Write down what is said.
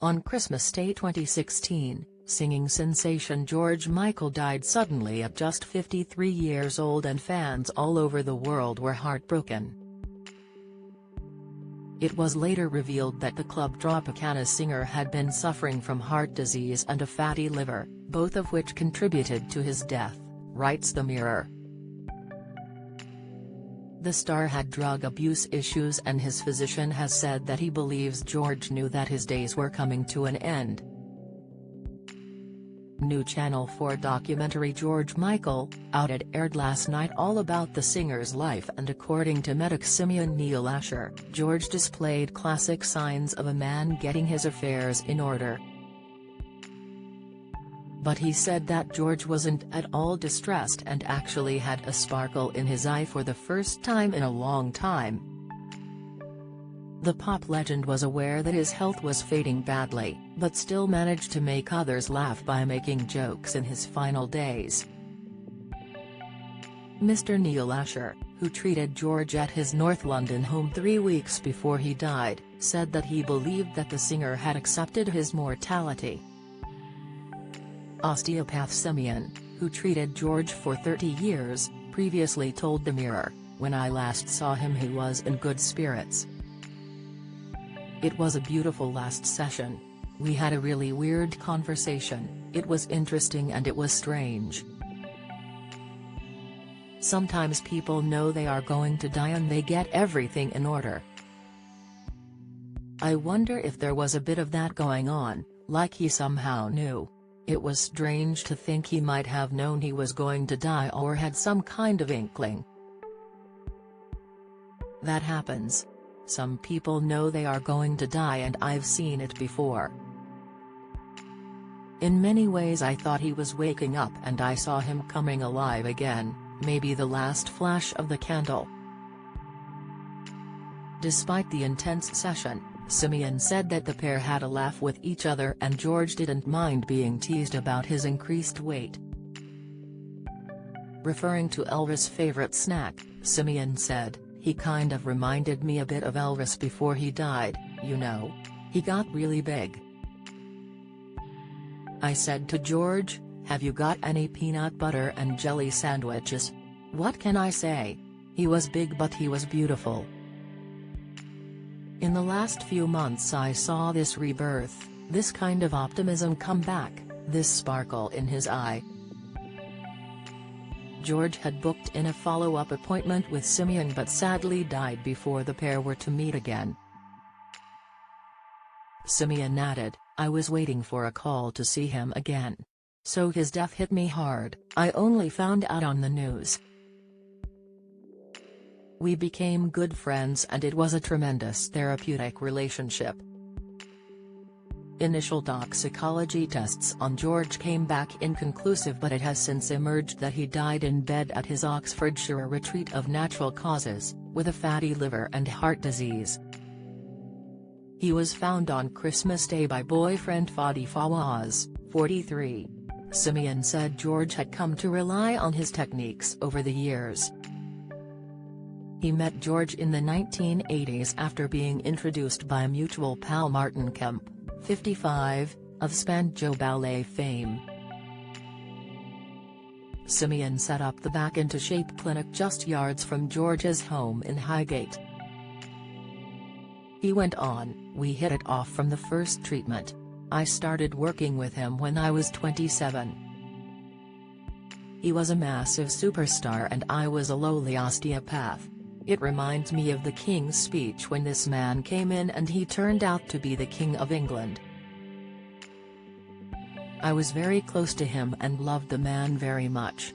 On Christmas Day 2016, singing sensation George Michael died suddenly at just 53 years old, and fans all over the world were heartbroken. It was later revealed that the Club Tropicana singer had been suffering from heart disease and a fatty liver, both of which contributed to his death, writes The Mirror. The star had drug abuse issues, and his physician has said that he believes George knew that his days were coming to an end. New Channel 4 documentary George Michael, Out aired last night all about the singer's life, and according to medic Simeon Neil Asher, George displayed classic signs of a man getting his affairs in order. But he said that George wasn't at all distressed and actually had a sparkle in his eye for the first time in a long time. The pop legend was aware that his health was fading badly, but still managed to make others laugh by making jokes in his final days. Mr. Neil Asher, who treated George at his North London home 3 weeks before he died, said that he believed that the singer had accepted his mortality. Osteopath Simeon, who treated George for 30 years, previously told The Mirror, "When I last saw him he was in good spirits. It was a beautiful last session. We had a really weird conversation, it was interesting and it was strange. Sometimes people know they are going to die and they get everything in order. I wonder if there was a bit of that going on, like he somehow knew. It was strange to think he might have known he was going to die or had some kind of inkling. That happens. Some people know they are going to die, and I've seen it before. In many ways I thought he was waking up and I saw him coming alive again, maybe the last flash of the candle." Despite the intense session, Simeon said that the pair had a laugh with each other and George didn't mind being teased about his increased weight. Referring to Elvis' favorite snack, Simeon said, "He kind of reminded me a bit of Elvis before he died, you know. He got really big. I said to George, 'Have you got any peanut butter and jelly sandwiches?' What can I say? He was big but he was beautiful. In the last few months I saw this rebirth, this kind of optimism come back, this sparkle in his eye." George had booked in a follow-up appointment with Simeon but sadly died before the pair were to meet again. Simeon added, "I was waiting for a call to see him again. So his death hit me hard, I only found out on the news. We became good friends and it was a tremendous therapeutic relationship." Initial toxicology tests on George came back inconclusive, but it has since emerged that he died in bed at his Oxfordshire retreat of natural causes, with a fatty liver and heart disease. He was found on Christmas Day by boyfriend Fadi Fawaz, 43. Simeon said George had come to rely on his techniques over the years. He met George in the 1980s after being introduced by mutual pal Martin Kemp, 55, of Spandau Ballet fame. Simeon set up the Back Into Shape clinic just yards from George's home in Highgate. He went on, "We hit it off from the first treatment. I started working with him when I was 27. He was a massive superstar and I was a lowly osteopath. It reminds me of the King's Speech when this man came in and he turned out to be the King of England. I was very close to him and loved the man very much.